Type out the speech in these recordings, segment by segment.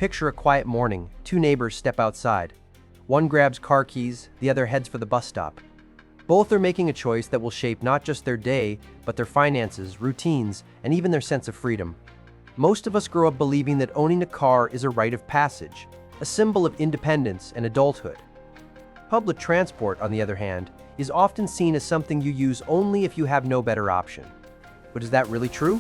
Picture a quiet morning. Two neighbors step outside. One grabs car keys, the other heads for the bus stop. Both are making a choice that will shape not just their day, but their finances, routines, and even their sense of freedom. Most of us grow up believing that owning a car is a rite of passage, a symbol of independence and adulthood. Public transport, on the other hand, is often seen as something you use only if you have no better option. But is that really true?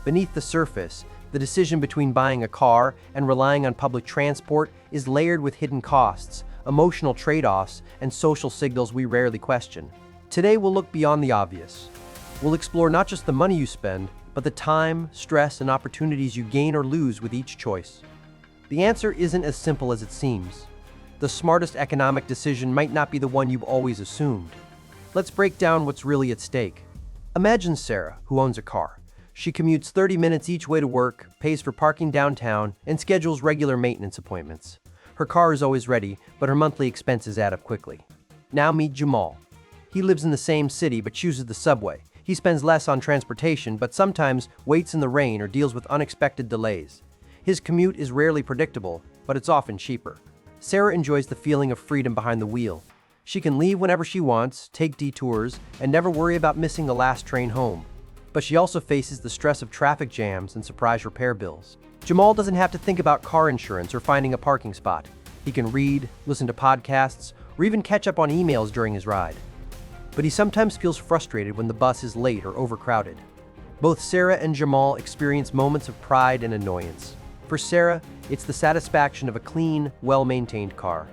Beneath the surface, the decision between buying a car and relying on public transport is layered with hidden costs, emotional trade-offs, and social signals we rarely question. Today we'll look beyond the obvious. We'll explore not just the money you spend, but the time, stress, and opportunities you gain or lose with each choice. The answer isn't as simple as it seems. The smartest economic decision might not be the one you've always assumed. Let's break down what's really at stake. Imagine Sarah, who owns a car. She commutes 30 minutes each way to work, pays for parking downtown, and schedules regular maintenance appointments. Her car is always ready, but her monthly expenses add up quickly. Now meet Jamal. He lives in the same city but chooses the subway. He spends less on transportation, but sometimes waits in the rain or deals with unexpected delays. His commute is rarely predictable, but it's often cheaper. Sarah enjoys the feeling of freedom behind the wheel. She can leave whenever she wants, take detours, and never worry about missing the last train home. But she also faces the stress of traffic jams and surprise repair bills. Jamal doesn't have to think about car insurance or finding a parking spot. He can read, listen to podcasts, or even catch up on emails during his ride. But he sometimes feels frustrated when the bus is late or overcrowded. Both Sarah and Jamal experience moments of pride and annoyance. For Sarah, it's the satisfaction of a clean, well-maintained car.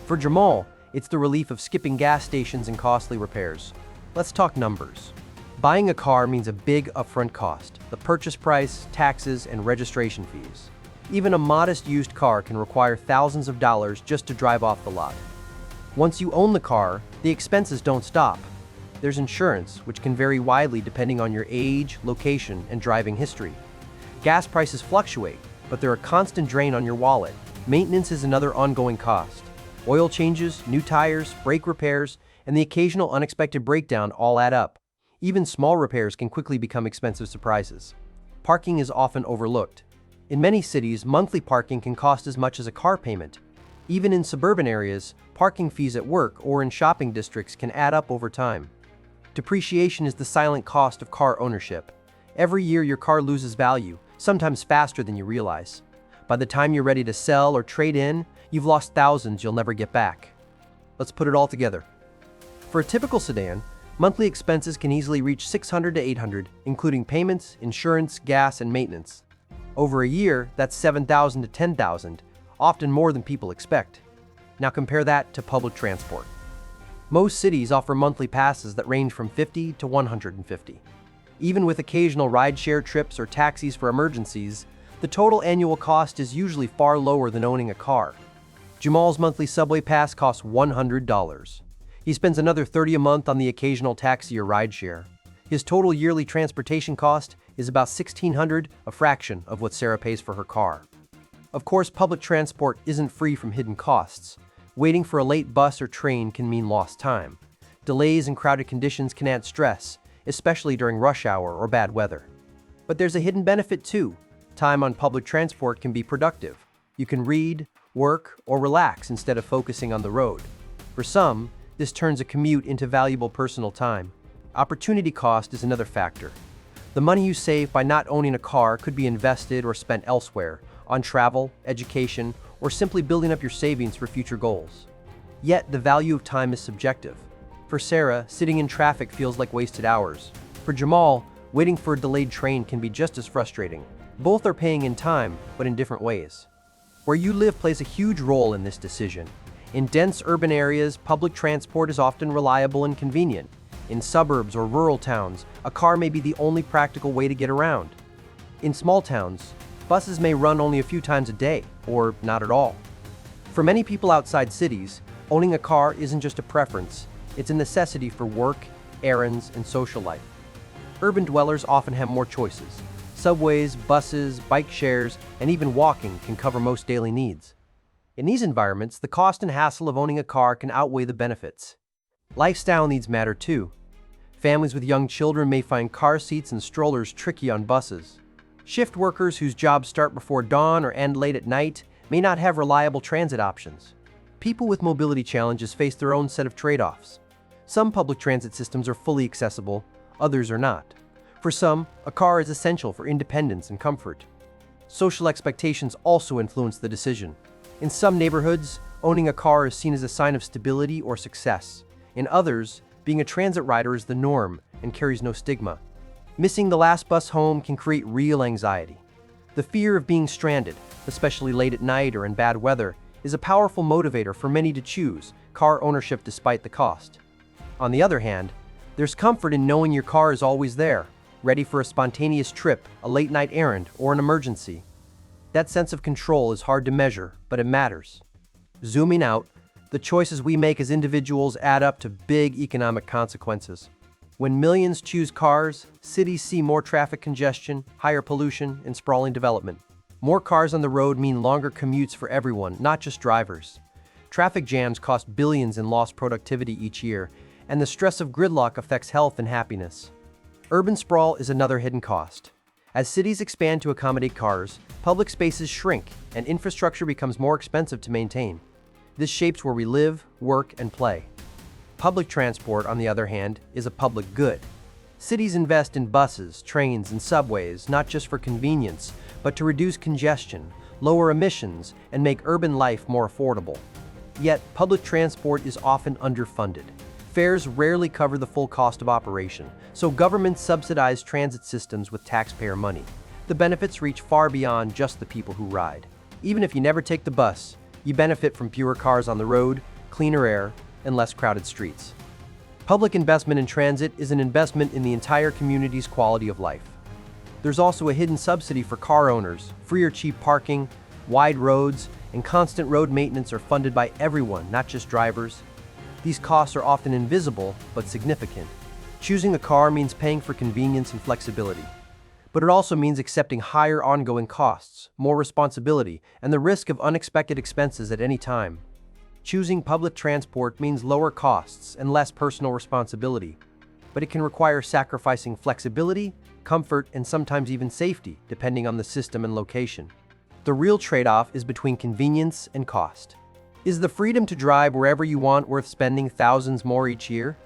For Jamal, it's the relief of skipping gas stations and costly repairs. Let's talk numbers. Buying a car means a big upfront cost: the purchase price, taxes, and registration fees. Even a modest used car can require thousands of dollars just to drive off the lot. Once you own the car, the expenses don't stop. There's insurance, which can vary widely depending on your age, location, and driving history. Gas prices fluctuate, but they're a constant drain on your wallet. Maintenance is another ongoing cost. Oil changes, new tires, brake repairs, and the occasional unexpected breakdown all add up. Even small repairs can quickly become expensive surprises. Parking is often overlooked. In many cities, monthly parking can cost as much as a car payment. Even in suburban areas, parking fees at work or in shopping districts can add up over time. Depreciation is the silent cost of car ownership. Every year your car loses value, sometimes faster than you realize. By the time you're ready to sell or trade in, you've lost thousands you'll never get back. Let's put it all together. For a typical sedan, monthly expenses can easily reach $600 to $800, including payments, insurance, gas, and maintenance. Over a year, that's $7,000 to $10,000, often more than people expect. Now compare that to public transport. Most cities offer monthly passes that range from $50 to $150. Even with occasional rideshare trips or taxis for emergencies, the total annual cost is usually far lower than owning a car. Jamal's monthly subway pass costs $100. He spends another $30 a month on the occasional taxi or rideshare. His total yearly transportation cost is about $1,600, a fraction of what Sarah pays for her car. Of course, public transport isn't free from hidden costs. Waiting for a late bus or train can mean lost time. Delays and crowded conditions can add stress, especially during rush hour or bad weather. But there's a hidden benefit too. Time on public transport can be productive. You can read, work, or relax instead of focusing on the road. For some, this turns a commute into valuable personal time. Opportunity cost is another factor. The money you save by not owning a car could be invested or spent elsewhere, on travel, education, or simply building up your savings for future goals. Yet, the value of time is subjective. For Sarah, sitting in traffic feels like wasted hours. For Jamal, waiting for a delayed train can be just as frustrating. Both are paying in time, but in different ways. Where you live plays a huge role in this decision. In dense urban areas, public transport is often reliable and convenient. In suburbs or rural towns, a car may be the only practical way to get around. In small towns, buses may run only a few times a day, or not at all. For many people outside cities, owning a car isn't just a preference, it's a necessity for work, errands, and social life. Urban dwellers often have more choices. Subways, buses, bike shares, and even walking can cover most daily needs. In these environments, the cost and hassle of owning a car can outweigh the benefits. Lifestyle needs matter too. Families with young children may find car seats and strollers tricky on buses. Shift workers whose jobs start before dawn or end late at night may not have reliable transit options. People with mobility challenges face their own set of trade-offs. Some public transit systems are fully accessible, others are not. For some, a car is essential for independence and comfort. Social expectations also influence the decision. In some neighborhoods, owning a car is seen as a sign of stability or success. In others, being a transit rider is the norm and carries no stigma. Missing the last bus home can create real anxiety. The fear of being stranded, especially late at night or in bad weather, is a powerful motivator for many to choose car ownership despite the cost. On the other hand, there's comfort in knowing your car is always there, ready for a spontaneous trip, a late-night errand, or an emergency. That sense of control is hard to measure, but it matters. Zooming out, the choices we make as individuals add up to big economic consequences. When millions choose cars, cities see more traffic congestion, higher pollution, and sprawling development. More cars on the road mean longer commutes for everyone, not just drivers. Traffic jams cost billions in lost productivity each year, and the stress of gridlock affects health and happiness. Urban sprawl is another hidden cost. As cities expand to accommodate cars, public spaces shrink, and infrastructure becomes more expensive to maintain. This shapes where we live, work, and play. Public transport, on the other hand, is a public good. Cities invest in buses, trains, and subways not just for convenience, but to reduce congestion, lower emissions, and make urban life more affordable. Yet, public transport is often underfunded. Fares rarely cover the full cost of operation, so governments subsidize transit systems with taxpayer money. The benefits reach far beyond just the people who ride. Even if you never take the bus, you benefit from fewer cars on the road, cleaner air, and less crowded streets. Public investment in transit is an investment in the entire community's quality of life. There's also a hidden subsidy for car owners. Free or cheap parking, wide roads, and constant road maintenance are funded by everyone, not just drivers. These costs are often invisible, but significant. Choosing a car means paying for convenience and flexibility. But it also means accepting higher ongoing costs, more responsibility, and the risk of unexpected expenses at any time. Choosing public transport means lower costs and less personal responsibility, but it can require sacrificing flexibility, comfort, and sometimes even safety, depending on the system and location. The real trade-off is between convenience and cost. Is the freedom to drive wherever you want worth spending thousands more each year?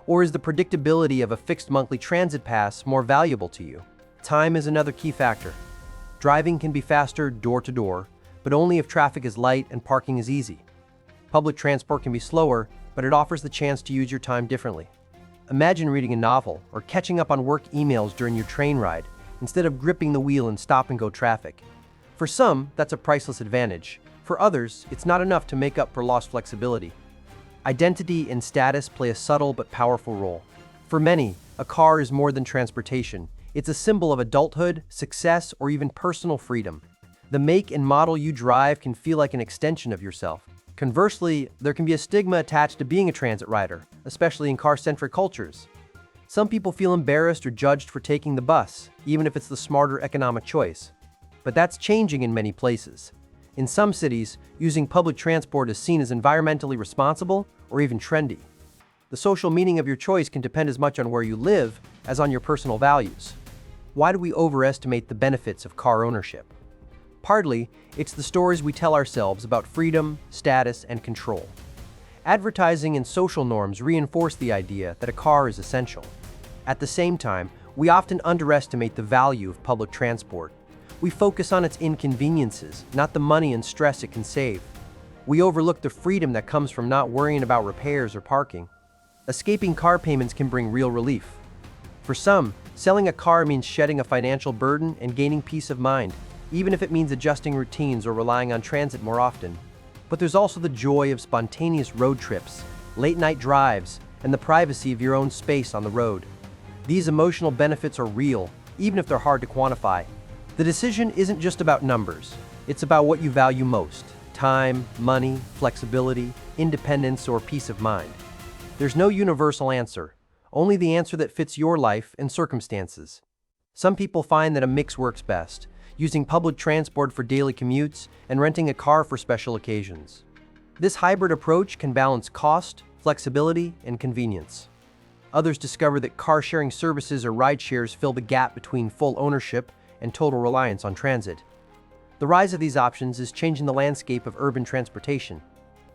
Or is the predictability of a fixed monthly transit pass more valuable to you? Time is another key factor. Driving can be faster door to door, but only if traffic is light and parking is easy. Public transport can be slower, but it offers the chance to use your time differently. Imagine reading a novel or catching up on work emails during your train ride, instead of gripping the wheel in stop-and-go traffic. For some, that's a priceless advantage. For others, it's not enough to make up for lost flexibility. Identity and status play a subtle but powerful role. For many, a car is more than transportation. It's a symbol of adulthood, success, or even personal freedom. The make and model you drive can feel like an extension of yourself. Conversely, there can be a stigma attached to being a transit rider, especially in car-centric cultures. Some people feel embarrassed or judged for taking the bus, even if it's the smarter economic choice. But that's changing in many places. In some cities, using public transport is seen as environmentally responsible or even trendy. The social meaning of your choice can depend as much on where you live as on your personal values. Why do we overestimate the benefits of car ownership? Partly, it's the stories we tell ourselves about freedom, status, and control. Advertising and social norms reinforce the idea that a car is essential. At the same time, we often underestimate the value of public transport. We focus on its inconveniences, not the money and stress it can save. We overlook the freedom that comes from not worrying about repairs or parking. Escaping car payments can bring real relief. For some, selling a car means shedding a financial burden and gaining peace of mind, even if it means adjusting routines or relying on transit more often. But there's also the joy of spontaneous road trips, late-night drives, and the privacy of your own space on the road. These emotional benefits are real, even if they're hard to quantify. The decision isn't just about numbers. It's about what you value most: time, money, flexibility, independence, or peace of mind. There's no universal answer, only the answer that fits your life and circumstances. Some people find that a mix works best, using public transport for daily commutes and renting a car for special occasions. This hybrid approach can balance cost, flexibility, and convenience. Others discover that car-sharing services or ride-shares fill the gap between full ownership and total reliance on transit. The rise of these options is changing the landscape of urban transportation.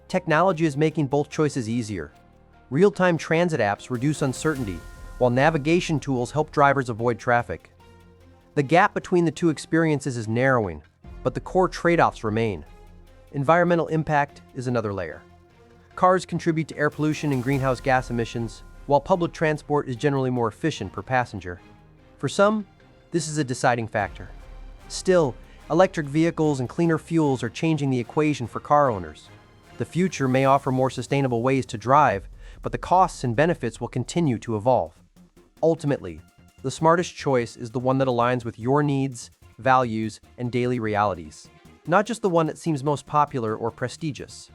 Technology is making both choices easier. Real-time transit apps reduce uncertainty, while navigation tools help drivers avoid traffic. The gap between the two experiences is narrowing, but the core trade-offs remain. Environmental impact is another layer. Cars contribute to air pollution and greenhouse gas emissions, while public transport is generally more efficient per passenger. For some, this is a deciding factor. Still, electric vehicles and cleaner fuels are changing the equation for car owners. The future may offer more sustainable ways to drive, but the costs and benefits will continue to evolve. Ultimately, the smartest choice is the one that aligns with your needs, values, and daily realities, not just the one that seems most popular or prestigious.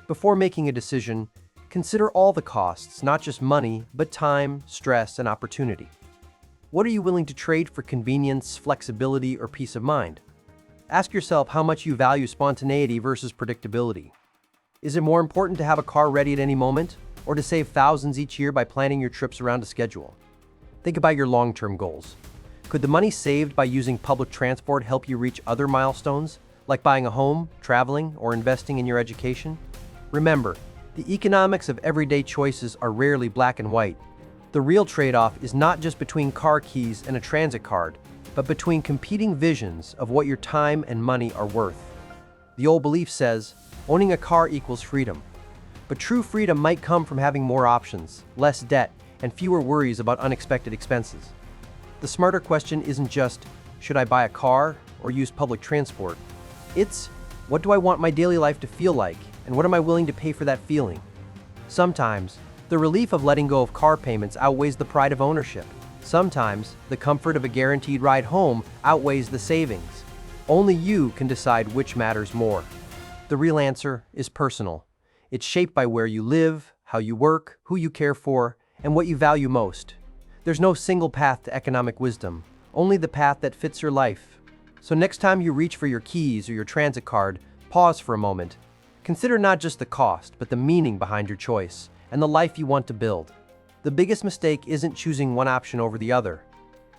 Before making a decision, consider all the costs, not just money, but time, stress, and opportunity. What are you willing to trade for convenience, flexibility, or peace of mind? Ask yourself how much you value spontaneity versus predictability. Is it more important to have a car ready at any moment, or to save thousands each year by planning your trips around a schedule? Think about your long-term goals. Could the money saved by using public transport help you reach other milestones, like buying a home, traveling, or investing in your education? Remember, the economics of everyday choices are rarely black and white. The real trade-off is not just between car keys and a transit card, but between competing visions of what your time and money are worth. The old belief says, owning a car equals freedom. But true freedom might come from having more options, less debt, and fewer worries about unexpected expenses. The smarter question isn't just, should I buy a car or use public transport? It's, what do I want my daily life to feel like, and what am I willing to pay for that feeling? Sometimes, the relief of letting go of car payments outweighs the pride of ownership. Sometimes, the comfort of a guaranteed ride home outweighs the savings. Only you can decide which matters more. The real answer is personal. It's shaped by where you live, how you work, who you care for, and what you value most. There's no single path to economic wisdom, only the path that fits your life. So next time you reach for your keys or your transit card, pause for a moment. Consider not just the cost, but the meaning behind your choice and the life you want to build. The biggest mistake isn't choosing one option over the other.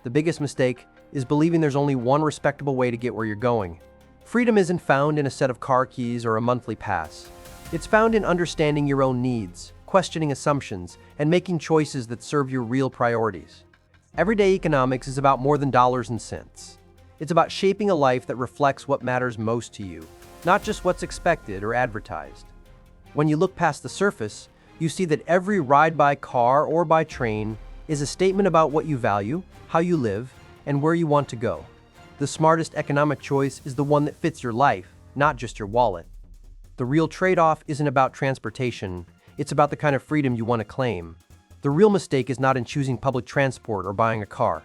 The biggest mistake is believing there's only one respectable way to get where you're going. Freedom isn't found in a set of car keys or a monthly pass. It's found in understanding your own needs, questioning assumptions, and making choices that serve your real priorities. Everyday economics is about more than dollars and cents. It's about shaping a life that reflects what matters most to you, not just what's expected or advertised. When you look past the surface, you see that every ride by car or by train is a statement about what you value, how you live, and where you want to go. The smartest economic choice is the one that fits your life, not just your wallet. The real trade-off isn't about transportation, it's about the kind of freedom you want to claim. The real mistake is not in choosing public transport or buying a car.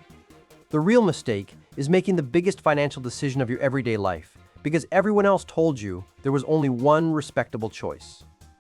The real mistake is making the biggest financial decision of your everyday life, because everyone else told you there was only one respectable choice.